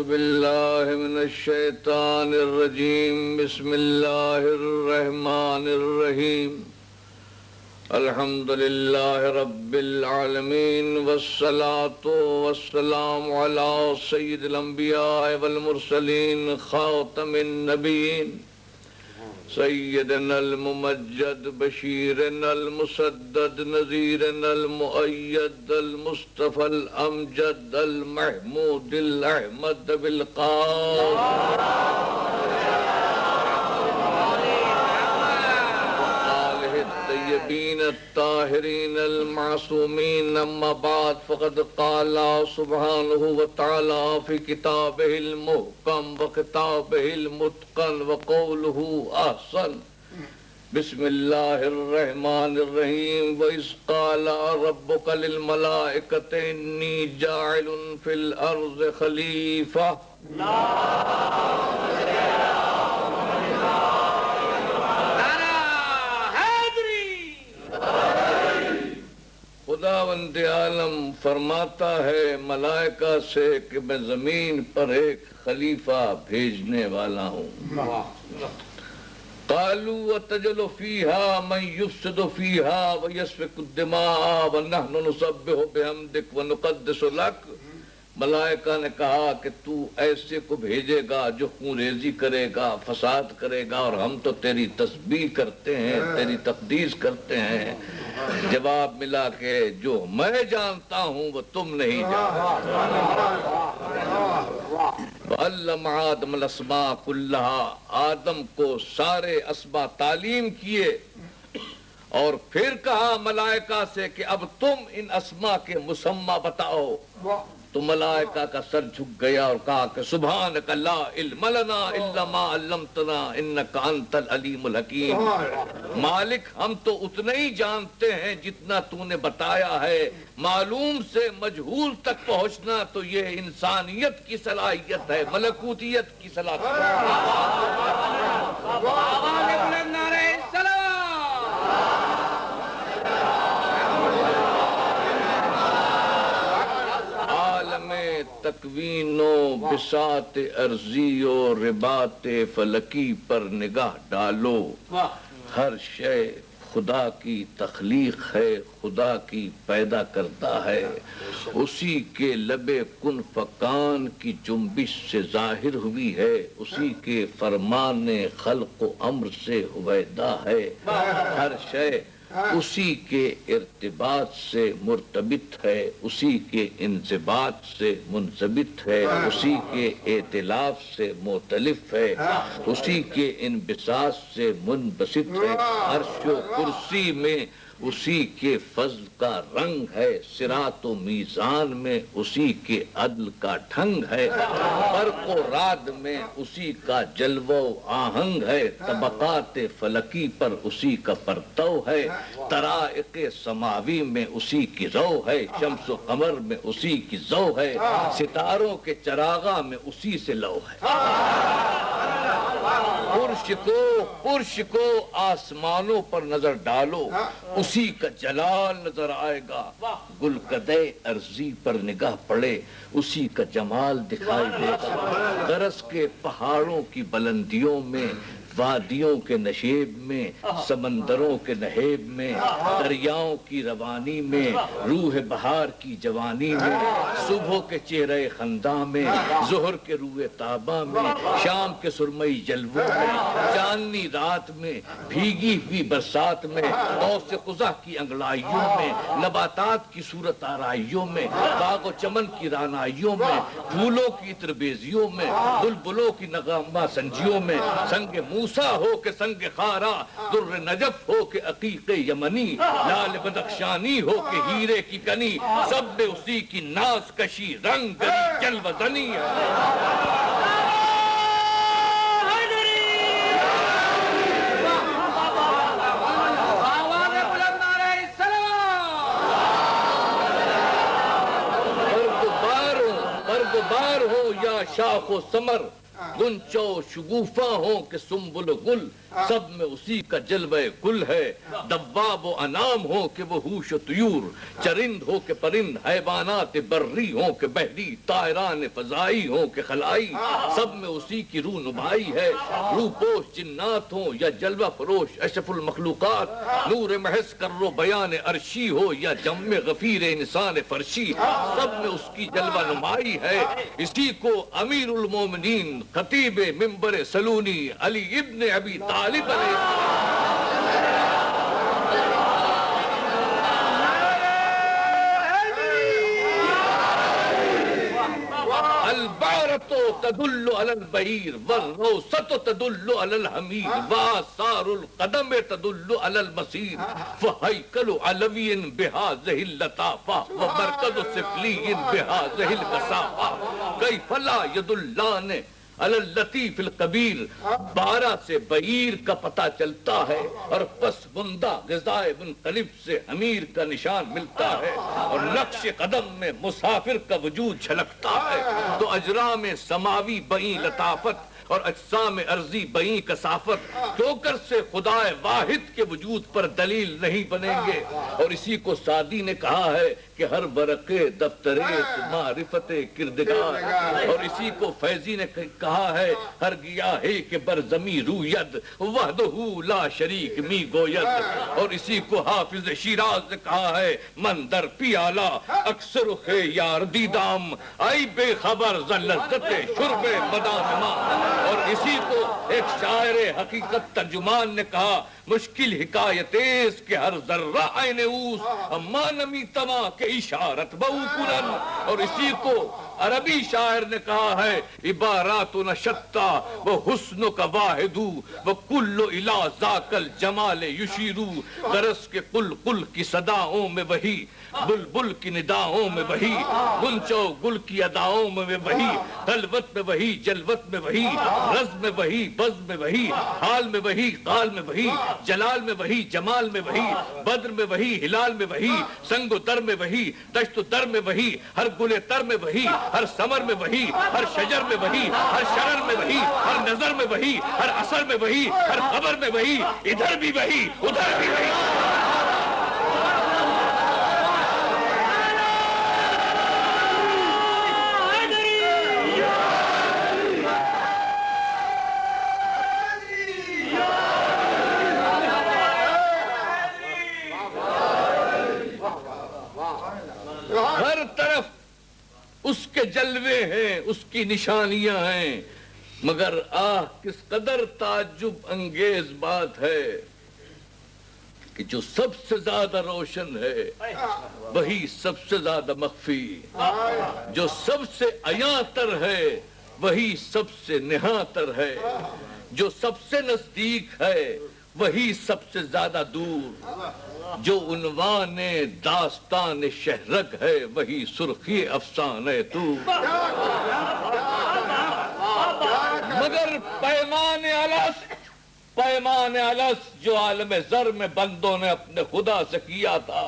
باللہ من الشیطان الرجیم بسم اللہ الرحمن الرحیم الحمد للہ رب العالمین والصلاة والسلام علی سید الانبیاء والمرسلین خاتم النبیین سیدنا الممجد بشیرنا المسدد نذیرنا المؤید المصطفى الامجد المحمود الاحمد بالقاف وآلہ الطیبین الطاہرین المعصومین اما بعد فقد قال سبحانہ وتعالی فی کتابہ المحکم وکتابہ المتقن وقولہ احسن بسم اللہ الرحمن الرحیم وَإِذْ قَالَ رَبُّكَ لِلْمَلَائِكَةِ إِنِّي جَاعِلٌ فِي الْأَرْضِ خَلِيفَةً خداوند عالم فرماتا ہے ملائکہ سے کہ میں زمین پر ایک خلیفہ بھیجنے والا ہوں۔ قالوا وتجعل فيها من يفسد فيها ويسفك الدماء ونحن نسبح بحمدك ونقدس لك۔ ملائکہ نے کہا کہ تو ایسے کو بھیجے گا جو خون ریزی کرے گا، فساد کرے گا، اور ہم تو تیری تسبیح کرتے ہیں، تیری تقدیس کرتے ہیں۔ جواب ملا کہ جو میں جانتا ہوں وہ تم نہیں جانتے۔ وَعَلَّمَ آدَمَ الْأَسْمَاءَ كُلَّهَا، آدم کو سارے اسماء تعلیم کیے، اور پھر کہا ملائکہ سے کہ اب تم ان اسماء کے مسمى بتاؤ۔ تو ملائکہ کا سر جھک گیا اور کہا کہ سبحانک لا علم لنا الا ما علمتنا انک انت العلیم الحکیم۔ مالک ہم تو اتنا ہی جانتے ہیں جتنا تو نے بتایا ہے، معلوم سے مجہول تک پہنچنا تو یہ انسانیت کی صلاحیت ہے، ملکوتیت کی صلاحیت ہے۔ تکوین و بساط ارضی و رباط فلکی پر نگاہ ڈالو، ہر شے خدا کی تخلیق ہے، خدا کی پیدا کرتا ہے، اسی کے لب کن فکان کی جنبش سے ظاہر ہوئی ہے، اسی کے فرمان خلق و امر سے ہویدا ہے، ہر شے اسی کے ارتباط سے مرتبط ہے، اسی کے انضباط سے منضبط ہے، اسی کے ائتلاف سے مؤتلف ہے، اسی کے انبساط سے منبسط ہے، عرش و کرسی میں اسی کے فضل کا رنگ ہے، صراط و میزان میں اسی کے عدل کا ڈھنگ ہے، برق و رعد میں اسی کا جلوہ و آہنگ ہے، طبقات فلکی پر اسی کا پرتو ہے، طرائق سماوی میں اسی کی رو ہے، شمس و قمر میں اسی کی ضو ہے، ستاروں کے چراغاں میں اسی سے لو ہے۔ پرش کو آسمانوں پر نظر ڈالو، اسی کا جلال نظر آئے گا، گلکدے ارضی پر نگاہ پڑے اسی کا جمال دکھائی دے گا، درس کے پہاڑوں کی بلندیوں میں، وادیوں کے نشیب میں، سمندروں کے نہیب میں، دریاؤں کی روانی میں، روح بہار کی جوانی میں، صبح کے چہرہ خنداں میں، ظہر کے روح تابہ میں، شام کے سرمئی جلووں میں، چاندنی رات میں، بھیگی ہوئی برسات میں، قوس قزح کی انگڑائیوں میں، نباتات کی صورت آرائیوں میں، باغ و چمن کی رانائیوں میں، پھولوں کی تربیزیوں میں، بلبلوں کی نغمہ سنجیوں میں، سنگ موسیٰ ہو کہ سنگ خارا، در نجف ہو کہ عقیق یمنی، لال بدخشانی ہو کہ ہیرے کی کنی، سب میں اسی کی ناز کشی، رنگ گری جلوہ زنی ہے۔ بار ہو یا شاخ و ثمر، گنچو شگوفہ ہوں کہ سنبل و گل سب میں اسی کا جلوہ گل ہے، دواب و انام ہو کہ وہ ہوش و طیور، چرند ہو کہ پرند، حیوانات بری ہوں کہ بحری، طائران فضائی ہوں کہ خلائی، سب میں اسی کی رو نمائی ہے، رو پوش جنات ہوں یا جلوہ فروش اشرف المخلوقات، نور محض کر و بیان عرشی ہو یا جم غفیر انسان فرشی، سب میں اس کی جلوہ نمائی ہے، اسی کو امیر المومنین خطیب منبر سلونی علی ابن ابی طالب علیہ البارة تدل على البعير والروسة تدل على الحمير وآثار القدم تدل على المسير فهيكل علوي بهذه اللطافة ومركز سفلي بهذه الكثافة كيف لا يدلان علی اللطیف القبیر، 12 سے بعیر کا پتہ چلتا ہے اور پس بندہ غذائے منقلب سے امیر کا نشان ملتا ہے اور نقش قدم میں مسافر کا وجود چھلکتا ہے، تو اجرام سماوی بئیں لطافت اور اجسام ارضی بئیں کثافت ٹوکر سے خدا واحد کے وجود پر دلیل نہیں بنیں گے، اور اسی کو سعدی نے کہا ہے کہ ہر برقے دفتر معرفت کردگار، اور اسی کو فیضی نے کہا ہے ہر گیاہے کے برزمی روید وحدہ لا شریک می گوید، اور اسی کو حافظ شیراز نے کہا ہے من در پیالہ اکثر خیار دیدام آئی بے خبر ز لذت شرب بدان ماں، اور اسی کو ایک شاعر حقیقت ترجمان نے کہا مشکل حکایت اس کے ہر ذرہ عین اوس اما نمی تما کے اشارت بہو کنن، اور اسی کو عربی شاعر نے کہا ہے عباراتنا شتا و حسن کا واحدو و کل الی ذاک الجمال یشیرو، غرض کے قل قل کی صداؤں میں وہی، بلبل کی نداؤں میں وہی، گنچو گل کی اداؤں میں وہی، خلوت میں وہی، جلوت میں وہی، رز میں وہی، بز میں وہی، حال میں وہی، قال میں وہی، جلال میں وہی، جمال میں وہی، بدر میں وہی، ہلال میں وہی، سنگ و در میں وہی، دشت و در میں وہی، ہر گل تر میں وہی، ہر ثمر میں وہی، ہر شجر میں وہی، ہر شرر میں وہی، ہر نظر میں وہی، ہر اثر میں وہی، ہر خبر میں وہی، ادھر بھی وہی ادھر بھی وہی۔ ہر طرف اس کے جلوے ہیں، اس کی نشانیاں ہیں، مگر آہ کس قدر تعجب انگیز بات ہے کہ جو سب سے زیادہ روشن ہے وہی سب سے زیادہ مخفی، جو سب سے عیاں تر ہے وہی سب سے نہاں تر ہے، جو سب سے نزدیک ہے وہی سب سے زیادہ دور، جو عنوان داستان شہرگ ہے وہی سرخی افسانے تو، مگر پیمان الست جو عالم زر میں بندوں نے اپنے خدا سے کیا تھا،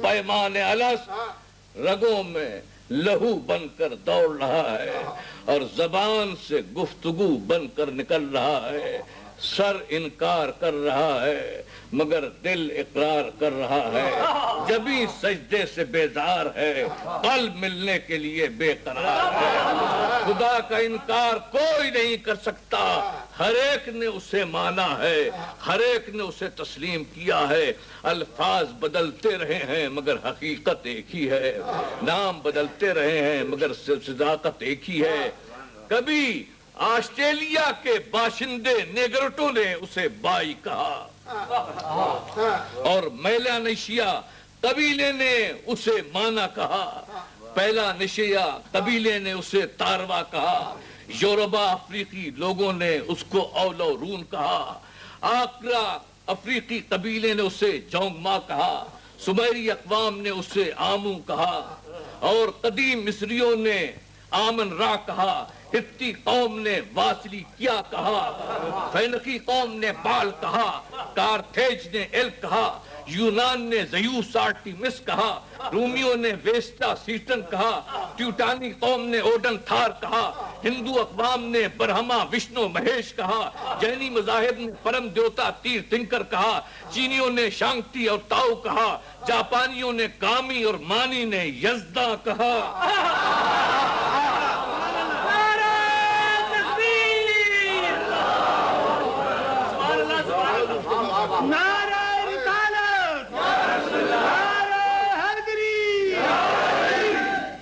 پیمان الست رگوں میں لہو بن کر دوڑ رہا ہے اور زبان سے گفتگو بن کر نکل رہا ہے، سر انکار کر رہا ہے مگر دل اقرار کر رہا ہے، جبھی سجدے سے بیزار ہے قلب ملنے کے لیے بے قرار ہے، خدا کا انکار کوئی نہیں کر سکتا، ہر ایک نے اسے مانا ہے، ہر ایک نے اسے تسلیم کیا ہے، الفاظ بدلتے رہے ہیں مگر حقیقت ایک ہی ہے، نام بدلتے رہے ہیں مگر صداقت ایک ہی ہے، کبھی آسٹریلیا کے باشندے نیگرٹوں نے اسے بائی کہا اور میلانیشیا قبیلے نے اسے مانا کہا، پہلا نشیا قبیلے نے اسے تاروا کہا، یوربا افریقی لوگوں نے اس کو اولو رون کہا، آکرا افریقی قبیلے نے اسے جونگما کہا، سمیری اقوام نے اسے آمو کہا، اور قدیم مصریوں نے آمن را کہا، ہتی قوم نے واسلی کیا کہا، فینقی قوم نے بال کہا، کارتھیج نے ایل کہا، یونان نے زیوس آرٹیمس کہا، رومیوں نے ویسٹا سیٹن کہا، ٹیوٹانی قوم نے اوڈن تھار کہا، ہندو اقوام نے برہما وشنو مہیش کہا، جینی مذاہب نے پرم دیوتا تیر تنکر کہا، چینیوں نے شانگتی اور تاؤ کہا، جاپانیوں نے کامی اور مانی نے یزدا کہا۔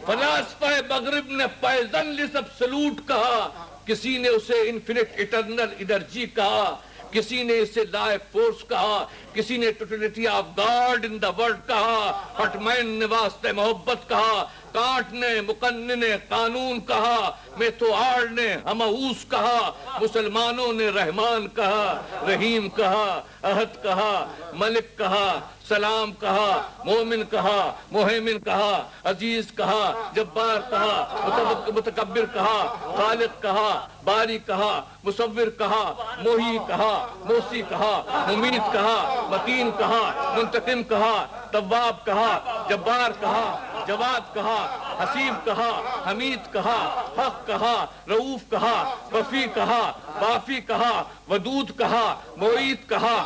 فلاسفہ مغرب نے پائزن لسب سلوٹ کہا، کسی نے اسے انفینٹ اٹرنل انرجی کہا، کسی نے اسے لائف فورس کہا، کسی نے totality of God in the world کہا، ہٹمین نے واسطے محبت کہا، کانٹ نے مقنن نے قانون کہا، میتھوآر نے ہمعوس کہا، مسلمانوں نے رحمان کہا، رحیم کہا، احد کہا، ملک کہا، سلام کہا، مومن کہا، مہیمن کہا، عزیز کہا، جبار کہا، متکبر کہا، خالق کہا، باری کہا، مصور کہا، موہی کہا، موسی کہا، ممید کہا، متین کہا، منتقم کہا، تواب کہا، جبار کہا، جواد کہا، حسیب کہا، حمید کہا، حق کہا، رؤوف کہا، وفی کہا، وافی کہا، ودود کہا، معید کہا،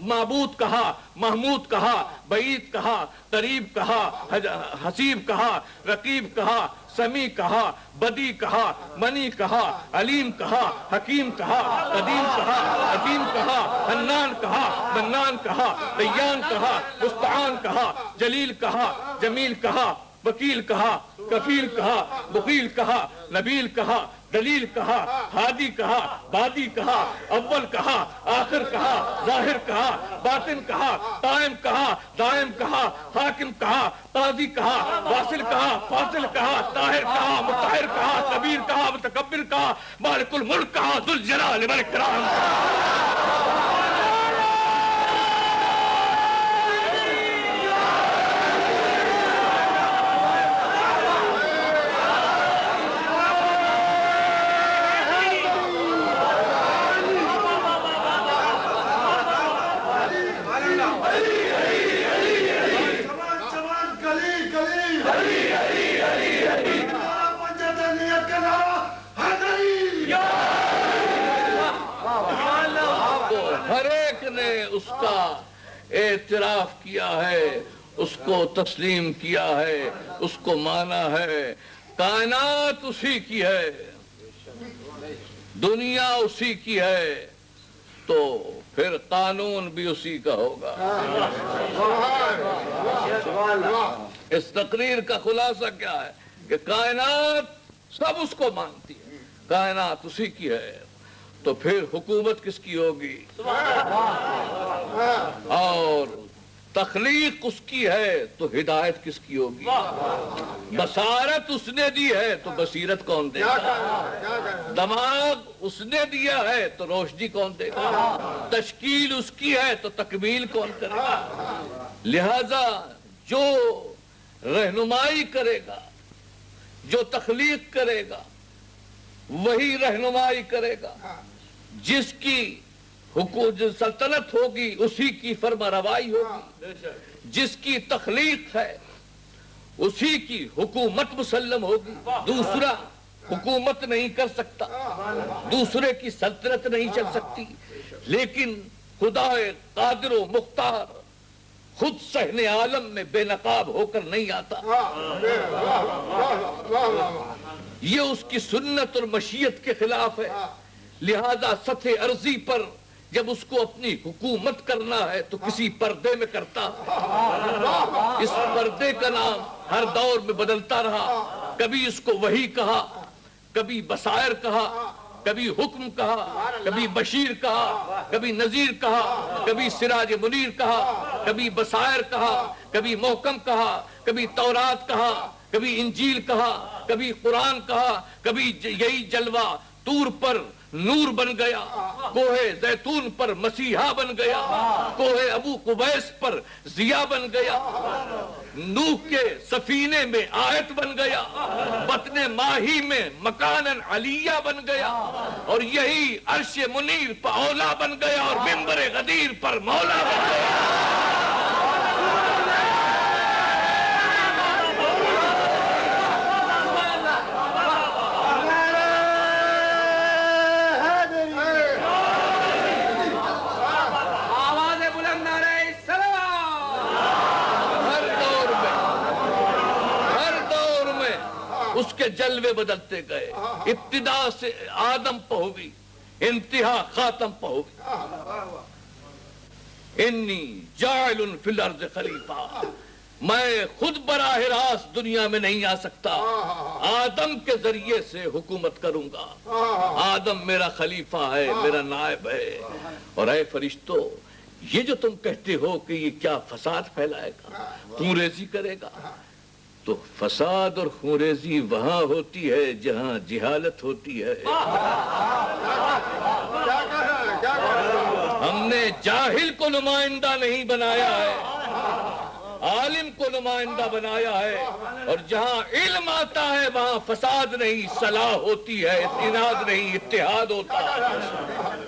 معبود کہا، محمود کہا، بعید کہا، قریب کہا، حسیب کہا، رقیب کہا، سمیع کہا، بدی کہا، منی کہا، علیم کہا، حکیم کہا، قدیم کہا، عظیم کہا، حنان کہا، منان کہا، دیان کہا، مستعان کہا، جلیل کہا، جمیل کہا، وکیل کہا، کفیل کہا، مقیل کہا، نبیل کہا، دلیل کہا، ہادی کہا، بادی کہا، اول کہا، آخر کہا، ظاہر کہا، باطن کہا، قائم کہا، دائم کہا، حاکم کہا، قاضی کہا، واصل کہا، فاصل کہا، طاہر کہا، مطہر کہا، کبیر کہا، متکبر کہا، مالک الملک کہا، ذو الجلال والاکرام کہا۔ ہر ایک نے اس کا اعتراف کیا ہے، اس کو تسلیم کیا ہے، اس کو مانا ہے۔ کائنات اسی کی ہے، دنیا اسی کی ہے، تو پھر قانون بھی اسی کا ہوگا۔ اس تقریر کا خلاصہ کیا ہے کہ کائنات سب اس کو مانتی ہے، کائنات اسی کی ہے، تو پھر حکومت کس کی ہوگی؟ اور تخلیق اس کی ہے تو ہدایت کس کی ہوگی؟ بصارت اس نے دی ہے تو بصیرت کون دے گا؟ دماغ اس نے دیا ہے تو روشنی کون دے گا؟ تشکیل اس کی ہے تو تکمیل کون کرے گا؟ لہذا جو رہنمائی کرے گا، جو تخلیق کرے گا، وہی رہنمائی کرے گا۔ جس کی سلطنت ہوگی اسی کی فرما روائی ہوگی، جس کی تخلیق ہے اسی کی حکومت مسلم ہوگی۔ دوسرا حکومت نہیں کر سکتا، دوسرے کی سلطنت نہیں چل سکتی، لیکن خدا قادر و مختار خود صحن عالم میں بے نقاب ہو کر نہیں آتا۔ یہ اس کی سنت اور مشیت کے خلاف ہے۔ لہذا سطح عرضی پر جب اس کو اپنی حکومت کرنا ہے تو کسی پردے میں کرتا۔ اس پردے کا نام ہر دور میں بدلتا رہا، کبھی اس کو وحی کہا، کبھی بصائر کہا، کبھی حکم کہا، کبھی بشیر کہا، کبھی نذیر کہا، کبھی سراج منیر کہا، کبھی بصائر کہا، کبھی محکم کہا، کبھی تورات کہا، کبھی انجیل کہا، کبھی قرآن کہا، کبھی یہی جلوہ طور پر نور بن گیا، کوہ زیتون پر مسیحا بن گیا، کوہ ابو قبیس پر ضیاء بن گیا، نوح کے سفینے میں آیت بن گیا، بطن ماہی میں مکانن علیہ بن گیا، اور یہی عرش منیر پر اولا بن گیا، اور منبر غدیر پر مولا بن گیا۔ اس کے جلوے بدلتے گئے. ابتدا سے آدم پہ ہوگی, انتہا خاتم پہ ہوگی. انی جاعل فی الارض خلیفہ, میں خود براہ راست دنیا میں نہیں آ سکتا, آدم کے ذریعے سے حکومت کروں گا. آدم میرا خلیفہ ہے, میرا نائب ہے. اور اے فرشتوں, یہ جو تم کہتے ہو کہ یہ کیا فساد پھیلائے گا, خونریزی کرے گا, تو فساد اور خونریزی وہاں ہوتی ہے جہاں جہالت ہوتی ہے. ہم نے جاہل کو نمائندہ نہیں بنایا ہے, عالم کو نمائندہ بنایا ہے. اور جہاں علم آتا ہے وہاں فساد نہیں, صلاح ہوتی ہے, اتحاد نہیں, اتحاد ہوتا ہے.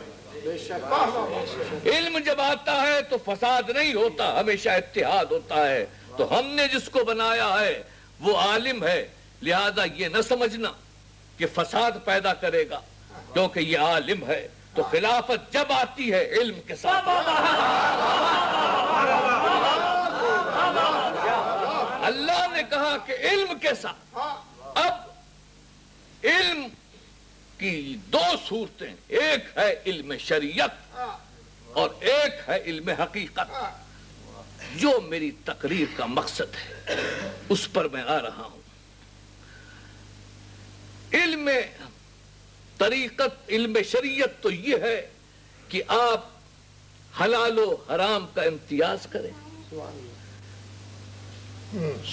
علم جب آتا ہے تو فساد نہیں ہوتا, ہمیشہ اتحاد ہوتا ہے. تو ہم نے جس کو بنایا ہے وہ عالم ہے, لہذا یہ نہ سمجھنا کہ فساد پیدا کرے گا, کیونکہ یہ عالم ہے. تو خلافت جب آتی ہے علم کے ساتھ. اللہ نے کہا کہ علم کے ساتھ. اب علم کی دو صورتیں, ایک ہے علم شریعت اور ایک ہے علم حقیقت. جو میری تقریر کا مقصد ہے اس پر میں آ رہا ہوں. علم طریقت, علم شریعت تو یہ ہے کہ آپ حلال و حرام کا امتیاز کریں,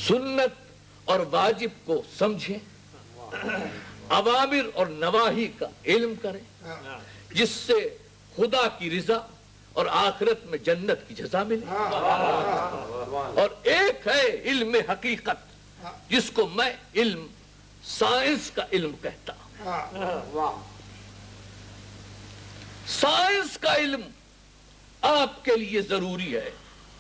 سنت اور واجب کو سمجھیں, اوامر اور نواہی کا علم کریں, جس سے خدا کی رضا اور آخرت میں جنت کی جزا ملے. اور ایک ہے علم حقیقت, جس کو میں علم سائنس کا علم کہتا ہوں. سائنس کا علم آپ کے لیے ضروری ہے.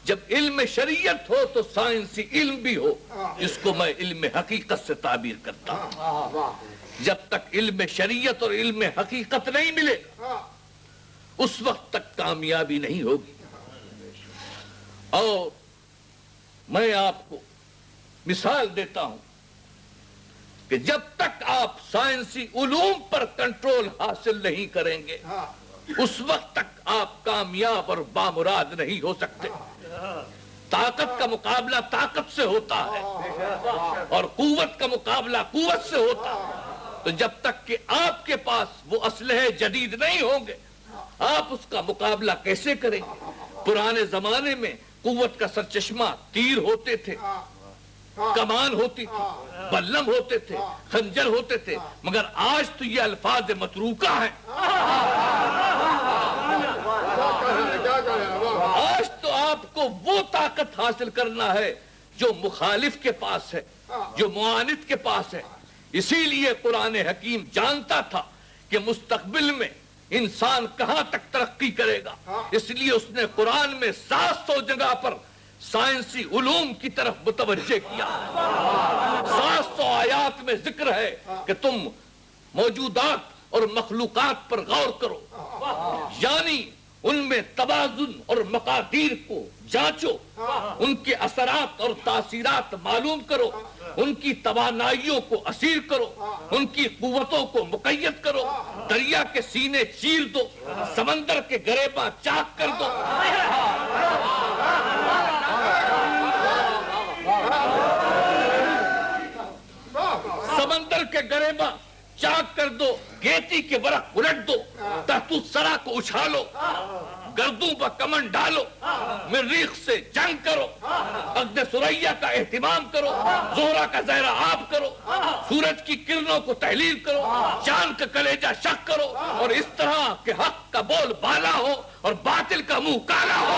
جب علم شریعت ہو تو سائنسی علم بھی ہو, جس کو میں علم حقیقت سے تعبیر کرتا ہوں. جب تک علم شریعت اور علم حقیقت نہیں ملے اس وقت تک کامیابی نہیں ہوگی. اور میں آپ کو مثال دیتا ہوں کہ جب تک آپ سائنسی علوم پر کنٹرول حاصل نہیں کریں گے اس وقت تک آپ کامیاب اور بامراد نہیں ہو سکتے. طاقت کا مقابلہ طاقت سے ہوتا ہے اور قوت کا مقابلہ قوت سے ہوتا ہے. تو جب تک کہ آپ کے پاس وہ اسلحے جدید نہیں ہوں گے آپ اس کا مقابلہ کیسے کریں گے؟ پرانے زمانے میں قوت کا سرچشمہ تیر ہوتے تھے, کمان ہوتی تھی, بلم ہوتے تھے, خنجر ہوتے تھے, مگر آج تو یہ الفاظ متروکہ ہیں. آج تو آپ کو وہ طاقت حاصل کرنا ہے جو مخالف کے پاس ہے, جو معاند کے پاس ہے. اسی لیے قرآن حکیم جانتا تھا کہ مستقبل میں انسان کہاں تک ترقی کرے گا, اس لیے اس نے قرآن میں 700 جگہ پر سائنسی علوم کی طرف متوجہ کیا. 700 آیات میں ذکر ہے کہ تم موجودات اور مخلوقات پر غور کرو, یعنی ان میں توازن اور مقادیر کو جانچو, ان کے اثرات اور تاثیرات معلوم کرو, ان کی توانائیوں کو اسیر کرو, ان کی قوتوں کو مقید کرو, دریا کے سینے چیر دو, سمندر کے گریباں چاک کر دو. سمندر کے گریباں چاک کر دو, گیتی کے ورق الٹ دو, تحت الثری کو اچھالو, گردوں پر کمن ڈالو, مریخ سے جنگ کرو, عقد ثریا کا اہتمام کرو, زہرہ کا زہرہ آب کرو, سورج کی کرنوں کو تحلیل کرو, چاند کا کلیجہ شق کرو, اور اس طرح کہ حق کا بول بالا ہو اور باطل کا منہ کالا ہو.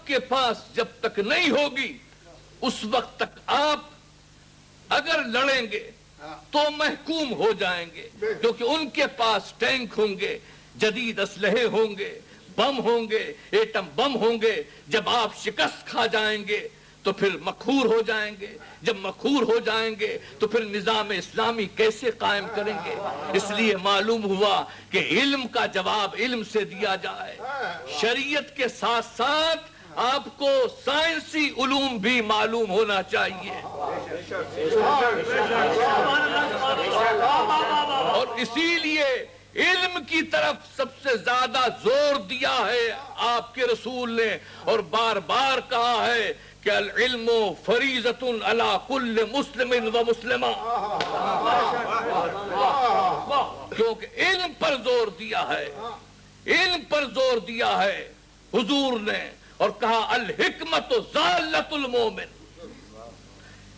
کے پاس جب تک نہیں ہوگی اس وقت تک آپ اگر لڑیں گے تو محکوم ہو جائیں گے, کیونکہ ان کے پاس ٹینک ہوں گے, جدید اسلحے ہوں گے, بم ہوں گے، ایٹم بم ہوں گے، جب آپ شکست کھا جائیں گے تو پھر مقہور ہو جائیں گے، جب مقہور ہو جائیں گے تو پھر نظام اسلامی کیسے قائم کریں گے؟ اس لیے معلوم ہوا کہ علم کا جواب علم سے دیا جائے، شریعت کے ساتھ ساتھ آپ کو سائنسی علوم بھی معلوم ہونا چاہیے، اور اسی لیے علم کی طرف سب سے زیادہ زور دیا ہے آپ کے رسول نے، اور بار بار کہا ہے کہ العلم فریضۃ علی کل مسلم و مسلمہ، کیونکہ علم پر زور دیا ہے، علم پر زور دیا ہے حضور نے، اور کہا الحکمت ضالۃ المومن،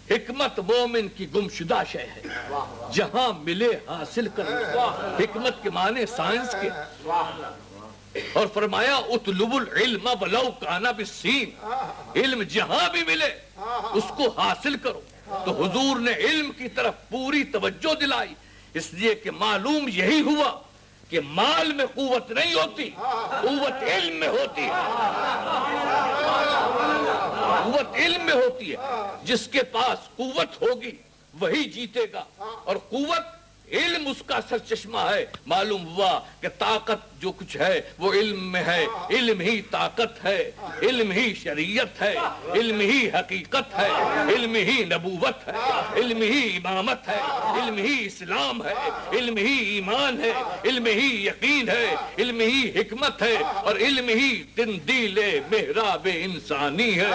حکمت مومن کی گمشدہ شے ہے، جہاں ملے حاصل کرنا، حکمت کے معنی سائنس کے، اور فرمایا اطلب العلم ولو کان بالسین، علم جہاں بھی ملے اس کو حاصل کرو، تو حضور نے علم کی طرف پوری توجہ دلائی، اس لیے کہ معلوم یہی ہوا کہ مال میں قوت نہیں ہوتی، قوت علم میں ہوتی ہے، قوت علم میں ہوتی ہے، جس کے پاس قوت ہوگی وہی جیتے گا، اور قوت علم اس کا سرچشمہ ہے۔ معلوم ہوا کہ طاقت جو کچھ ہے وہ علم میں ہے، علم ہی طاقت ہے، علم ہی شریعت ہے، علم ہی حقیقت ہے، علم ہی نبوت ہے، علم ہی امامت ہے، علم ہی اسلام ہے، علم ہی ایمان ہے، علم ہی یقین ہے، علم ہی حکمت ہے، اور علم ہی تندیل محراب انسانی ہے۔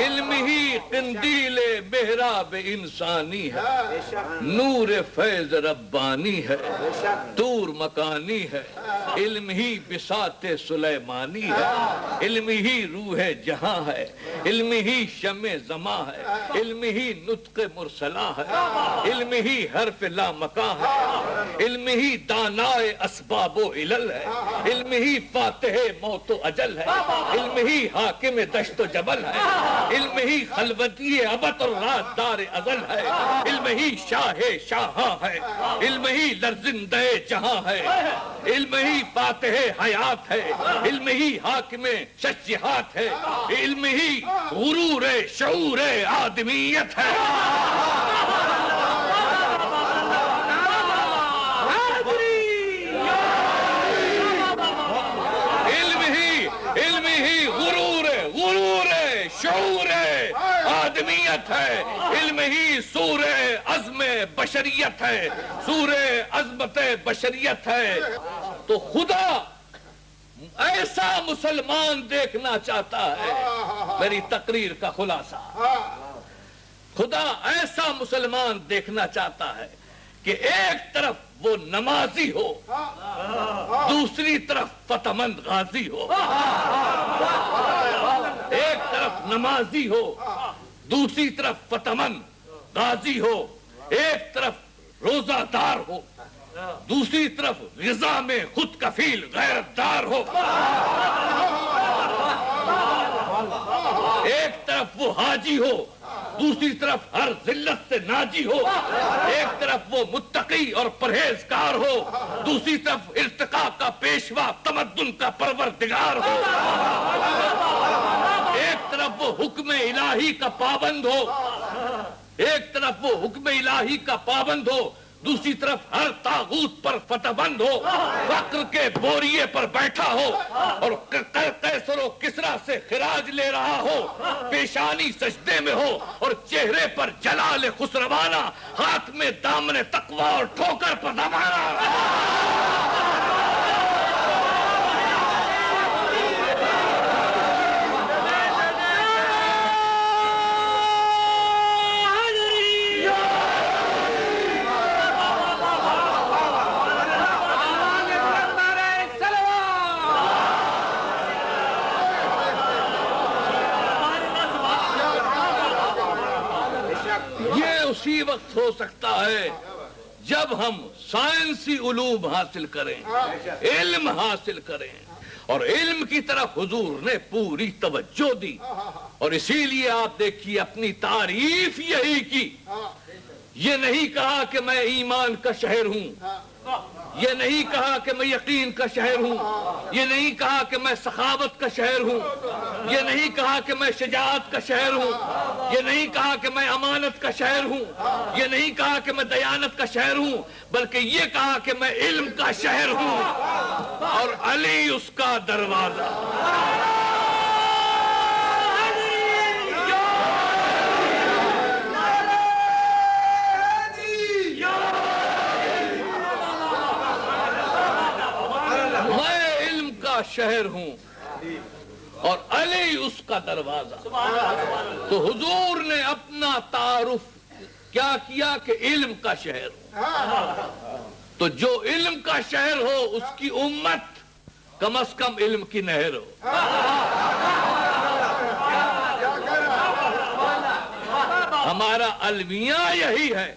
علم ہی قندیل محراب انسانی ہے، نور فیض ربانی ہے، دور مکانی ہے، علم ہی بساط سلیمانی ہے، علم ہی روح جہاں ہے، علم ہی شمع زماں ہے، علم ہی نطق مرسلہ ہے، علم ہی حرف لامکاں ہے، علم ہی دانائے اسباب و علل ہے، علم ہی فاتح موت و اجل ہے، علم ہی حاکم دشت و جبل ہے، علم ہی خلوتی ابد اور رات دار ازل ہے، علم ہی شاہ شاہاں ہے، علم ہی لرزندہ جہاں ہے، علم ہی فاتح حیات ہے، علم ہی حاکم شجہات ہے، علم ہی غرور شعور آدمیت ہے۔ علم ہی غرور شعور آدمیت ہے، علم ہی سور عزم بشریت ہے، سور عظمت بشریت ہے۔ تو خدا ایسا مسلمان دیکھنا چاہتا ہے، میری تقریر کا خلاصہ، خدا ایسا مسلمان دیکھنا چاہتا ہے کہ ایک طرف وہ نمازی ہو، دوسری طرف فتح مند غازی ہو، ایک طرف نمازی ہو، دوسری طرف فتح مند غازی ہو، ایک طرف روزہ دار ہو، دوسری طرف غذا میں خود کفیل غیرت دار ہو، ایک طرف وہ حاجی ہو، دوسری طرف ہر ذلت سے ناجی ہو، ایک طرف وہ متقی اور پرہیزگار ہو، دوسری طرف ارتقاء کا پیشوا تمدن کا پروردگار ہو، ایک طرف وہ حکم الہی کا پابند ہو، ایک طرف وہ حکم الہی کا پابند ہو، دوسری طرف ہر طاغوت پر فتح بند ہو، فقر کے بوریے پر بیٹھا ہو اور قیصر و کسریٰ سے خراج لے رہا ہو، پیشانی سجدے میں ہو اور چہرے پر جلال خسروانہ، ہاتھ میں دامن تقوی اور ٹھوکر پر دمانا۔ اسی وقت ہو سکتا ہے جب ہم سائنسی علوم حاصل کریں، علم حاصل کریں، اور علم کی طرف حضور نے پوری توجہ دی۔ اور اسی لیے آپ دیکھیے اپنی تعریف یہی کی. یہ نہیں کہا کہ میں ایمان کا شہر ہوں, یہ نہیں کہا کہ میں یقین کا شہر ہوں, یہ نہیں کہا کہ میں سخاوت کا شہر ہوں, یہ نہیں کہا کہ میں شجاعت کا شہر ہوں, یہ نہیں کہا کہ میں امانت کا شہر ہوں, یہ نہیں کہا کہ میں دیانت کا شہر ہوں, بلکہ یہ کہا کہ میں علم کا شہر ہوں اور علی اس کا دروازہ. شہر ہوں اور علی اس کا دروازہ. تو حضور نے اپنا تعارف کیا کیا کہ علم کا شہر ہوں. تو جو علم کا شہر ہو اس کی امت کم از کم علم کی نہر ہو. ہمارا المیہ یہی ہے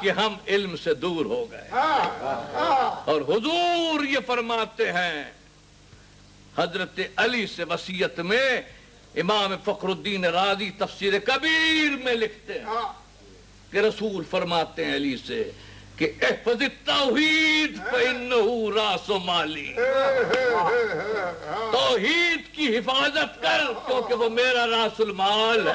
کہ ہم علم سے دور ہو گئے. اور حضور یہ فرماتے ہیں حضرت علی سے وصیت میں, امام فخر الدین رازی تفسیر کبیر میں لکھتے ہیں کہ رسول فرماتے ہیں علی سے کہ احفظ التوحید فإنہ راس مالی, توحید کی حفاظت کر کیونکہ وہ میرا راس المال ہے.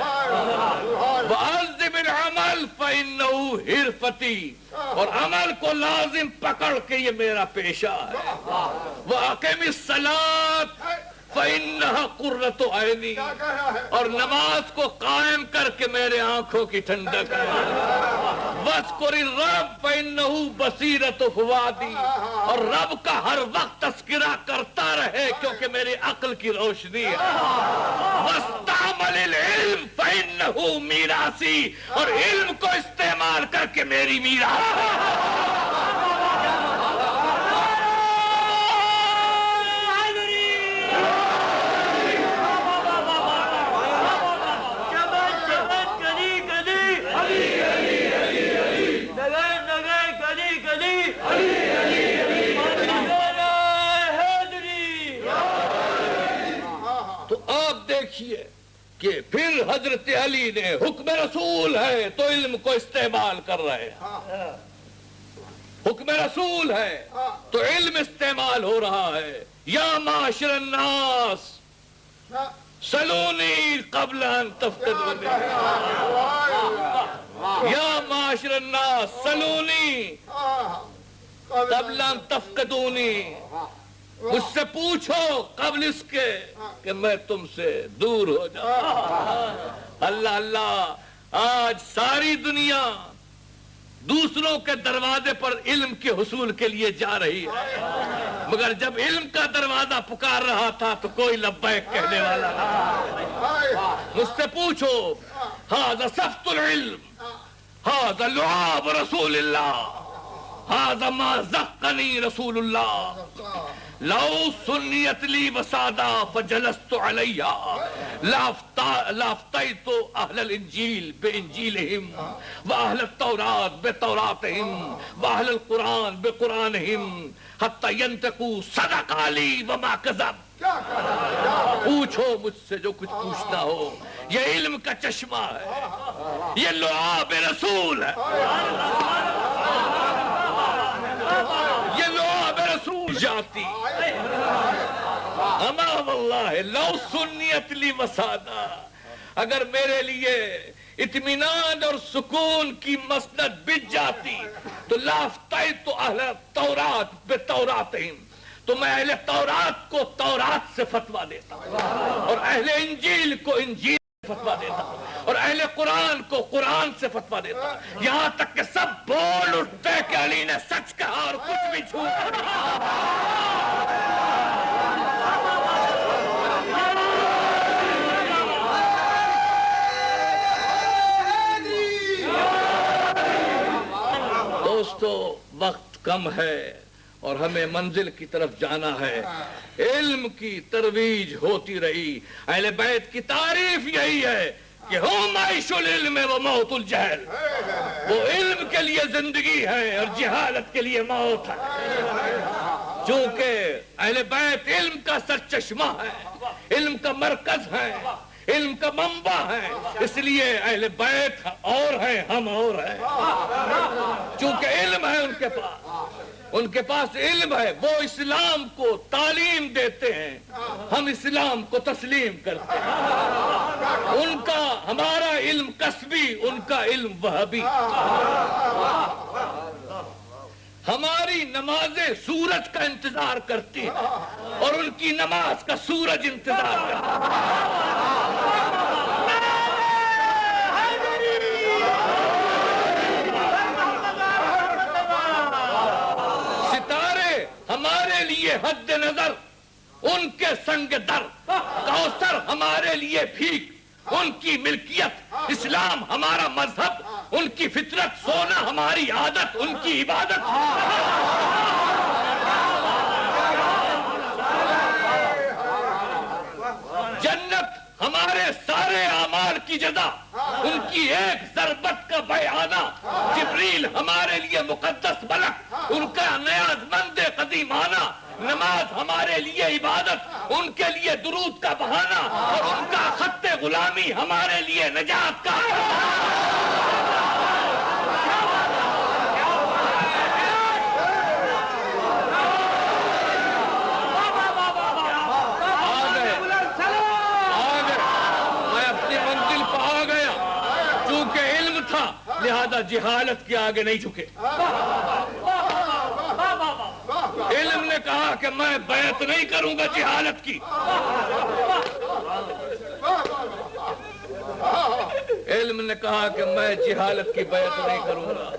وعظم العمل فإنہ حرفتی, اور عمل کو لازم پکڑ کے یہ میرا پیشہ ہے. وأقم الصلاة فإنها قرۃ عینی, اور نماز کو قائم کر کے میرے آنکھوں کی ٹھنڈک ہے. واذکر الرب فإنہ بصیرۃ فؤادی, اور رب کا ہر وقت تذکرہ کرتا رہے کیونکہ میری عقل کی روشنی ہے. واستعمل العلم فإنہ میراثی, اور علم کو استعمال کر کے میری میراث ہے. کہ پھر حضرت علی نے حکم رسول ہے تو علم کو استعمال کر رہے ہیں, حکم رسول ہے تو علم استعمال ہو رہا ہے. یا معاشر الناس سلونی قبل ان تفتدونی, یا معاشر الناس سلونی قبل ان تفقدونی, مجھ سے پوچھو قبل اس کے کہ میں تم سے دور ہو جاؤں. اللہ اللہ, آج ساری دنیا دوسروں کے دروازے پر علم کے حصول کے لیے جا رہی ہے, مگر جب علم کا دروازہ پکار رہا تھا تو کوئی لبیک کہنے والا نہ. مجھ سے پوچھو ھذا صفت العلم, ھذا لعاب رسول اللہ, ھذا ما زقنی رسول اللہ. لو سنیت لی وسادہ فجلست علیہ لافتیت اہل الانجیل بانجیلہم واہل التوراۃ بتوراتہم واہل القرآن بقرآنہم حتی ینطقوا صدق علی وما کذب. پوچھو مجھ سے جو کچھ پوچھنا ہو, یہ علم کا چشمہ ہے, یہ لعاب رسول ہے, یہ لعاب رسول جاتی. اما واللہ لو سنیت لی وسادہ, اگر میرے لیے اطمینان اور سکون کی مسند بچ جاتی تو لافتیت اہل التورات بتوراتہم, تو میں اہل تورات کو تورات سے فتویٰ دیتا اور اہل انجیل کو انجیل سے فتویٰ دیتا اور اہل قرآن کو قرآن سے فتویٰ دیتا, یہاں تک کہ سب بول اٹھتے کہ علی نے سچ کہا اور کچھ بھی جھوٹ نہیں. دوستو وقت کم ہے اور ہمیں منزل کی طرف جانا ہے. علم کی ترویج ہوتی رہی. اہل بیت کی تعریف یہی ہے کہ ہم عیش العلم و موت الجہل, وہ علم کے لیے زندگی ہے اور جہالت کے لیے موت ہے. چونکہ اہل بیت علم کا سرچشمہ ہے, علم کا مرکز ہے, علم کا منبع ہیں، اس لیے اہل بیت اور ہیں، ہم اور ہیں، چونکہ علم ہے ان کے پاس علم ہے، وہ اسلام کو تعلیم دیتے ہیں، ہم اسلام کو تسلیم کرتے ہیں، ان کا ہمارا علم کسبی، ان کا علم وہابی۔ ہماری نمازیں سورج کا انتظار کرتی ہیں اور ان کی نماز کا سورج انتظار کرتا ہے۔ ستارے ہمارے لیے حد نظر، ان کے سنگ در، کوثر ہمارے لیے بھیک، ان کی ملکیت، اسلام ہمارا مذہب، ان کی فطرت، سونا ہماری عادت، ان کی عبادت۔ جنت ہمارے سارے اعمال کی جزا، ان کی ایک ضربت کا بیانہ۔ جبریل ہمارے لیے مقدس ملک، ان کا نیاز مند قدیمانہ۔ نماز ہمارے لیے عبادت، ان کے لیے درود کا بہانہ، اور ان کا خط غلامی ہمارے لیے نجات کا۔ میں اپنی منزل پہ آ گیا، چونکہ علم تھا لہذا جہالت کے آگے نہیں جھکے۔ علم نے کہا کہ میں بیعت نہیں کروں گا جہالت کی، علم نے کہا کہ میں جہالت کی بیعت نہیں کروں گا،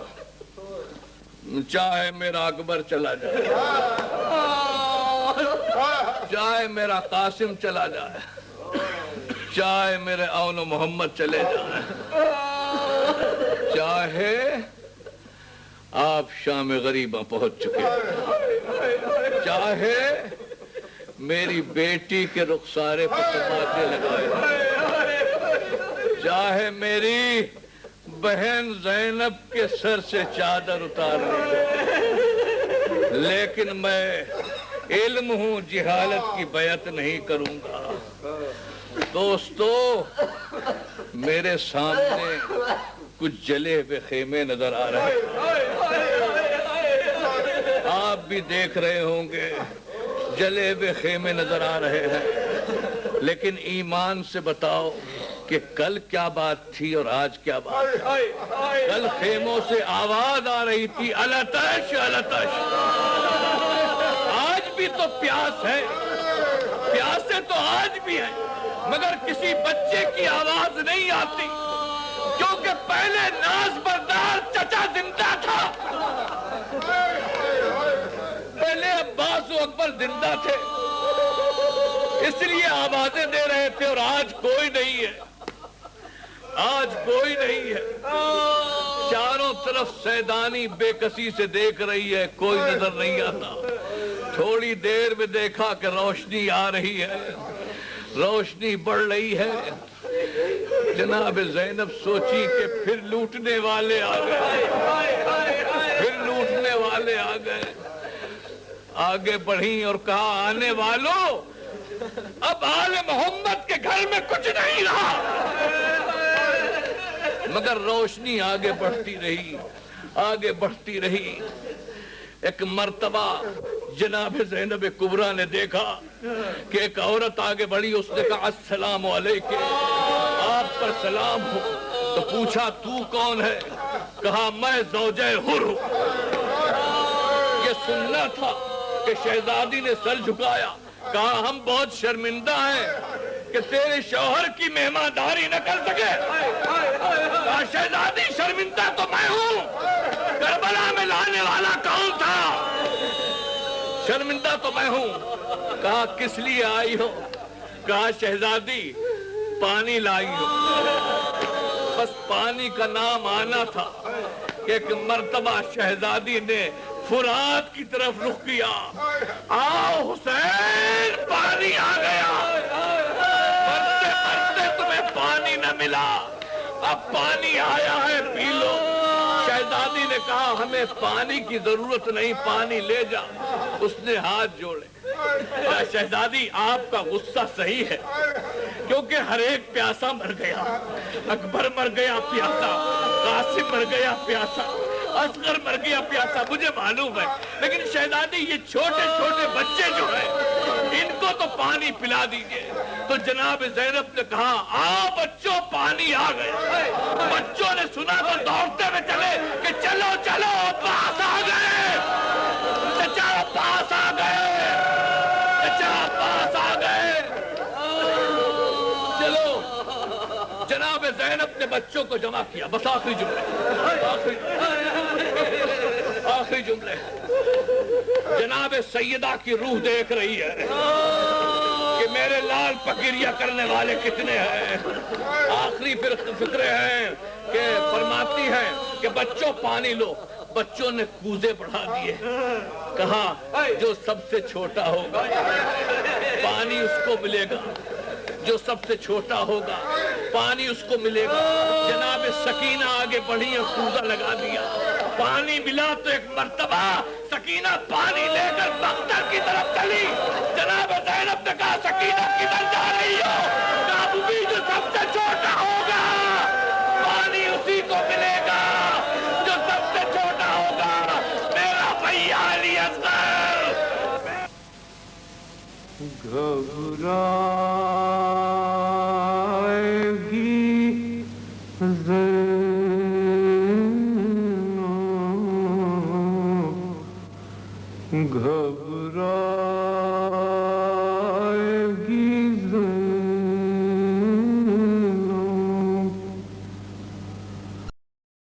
چاہے میرا اکبر چلا جائے، چاہے میرا قاسم چلا جائے، چاہے میرے اون و محمد چلے جائیں، چاہے آپ شام غریباں پہنچ چکے، چاہے میری بیٹی کے رخسارے پر تماچے لگائے، چاہے میری بہن زینب کے سر سے چادر اتار لے، لیکن میں علم ہوں، جہالت کی بیعت نہیں کروں گا۔ دوستو، میرے سامنے کچھ جلے ہوئے خیمے نظر آ رہے ہیں، آپ بھی دیکھ رہے ہوں گے جلے ہوئے خیمے نظر آ رہے ہیں، لیکن ایمان سے بتاؤ کہ کل کیا بات تھی اور آج کیا بات ہے؟ کل خیموں سے آواز آ رہی تھی التش التش، آج بھی تو پیاس ہے، پیاسے تو آج بھی ہیں، مگر کسی بچے کی آواز نہیں آتی، کیونکہ پہلے ناز بردار چچا زندہ تھا، پہلے عباس و اکبر زندہ تھے، اس لیے آوازیں دے رہے تھے، اور آج کوئی نہیں ہے، آج کوئی نہیں ہے، چاروں طرف سیدانی بے کسی سے دیکھ رہی ہے، کوئی نظر نہیں آتا۔ تھوڑی دیر میں دیکھا کہ روشنی آ رہی ہے، روشنی بڑھ رہی ہے، جناب زینب سوچی کہ پھر لوٹنے والے آ گئے، پھر لوٹنے والے آ گئے، آگے بڑھیں اور کہا آنے والوں، اب آل محمد کے گھر میں کچھ نہیں رہا، مگر روشنی آگے بڑھتی رہی، آگے بڑھتی رہی۔ ایک مرتبہ جناب زینب کبریٰ نے دیکھا کہ ایک عورت آگے بڑھی، اس نے کہا السلام علیکم، آپ پر سلام ہو، تو پوچھا تو کون ہے؟ کہا میں زوجہ حر ہوں۔ یہ سننا تھا کہ شہزادی نے سر جھکایا، کہا ہم بہت شرمندہ ہیں کہ تیرے شوہر کی مہمانداری نہ کر سکے۔ کہا شہزادی شرمندہ تو میں ہوں، کربلا میں لانے والا کون تھا؟ شرمندہ تو میں ہوں۔ کہا کس لیے آئی ہو؟ کہا شہزادی پانی لائی ہو۔ بس پانی کا نام آنا تھا کہ ایک مرتبہ شہزادی نے فرات کی طرف رخ کیا، آؤ حسین پانی آ گیا، مرتے مرتے تمہیں پانی نہ ملا، اب پانی آیا ہے پی لو۔ شہزادی نے کہا ہمیں پانی کی ضرورت نہیں، پانی لے جا۔ اس نے ہاتھ جوڑے، شہزادی آپ کا غصہ صحیح ہے، کیونکہ ہر ایک پیاسا مر گیا. اکبر مر گیا پیاسا, قاسم مر گیا پیاسا, اصغر مر گیا پیاسا, مجھے معلوم ہے. لیکن شہزادی یہ چھوٹے چھوٹے بچے جو ہیں ان کو تو پانی پلا دیجئے. تو جناب زینب نے کہا آؤ بچوں پانی آ گئے. بچوں نے سنا تو دوڑتے ہوئے چلے کہ چلو چلو عباس آ گئے, چچا عباس آ گئے, چچا عباس آ گئے. چلو جناب زینب نے بچوں کو جمع کیا. بس آخری جملے جناب سیدہ کی روح دیکھ رہی ہے کہ میرے لال پکیریا کرنے والے کتنے ہیں. آخری فکرے ہیں کہ فرماتی ہیں کہ بچوں پانی لو. بچوں نے کوزے بڑھا دیے. کہا جو سب سے چھوٹا ہوگا پانی اس کو ملے گا, جو سب سے چھوٹا ہوگا پانی اس کو ملے گا. جناب سکینہ آگے بڑھی اور کوزہ لگا دیا. پانی ملا تو ایک مرتبہ سکینہ پانی لے کر بختر کی طرف چلی. جناب زینب نے کہا سکینہ کدھر جا رہی ہو؟ کہا بھی جو سب سے چھوٹا ہوگا پانی اسی کو ملے گا, جو سب سے چھوٹا ہوگا میرا بھیا علی اصغر. گھبرائے گی زینب, گھبرائے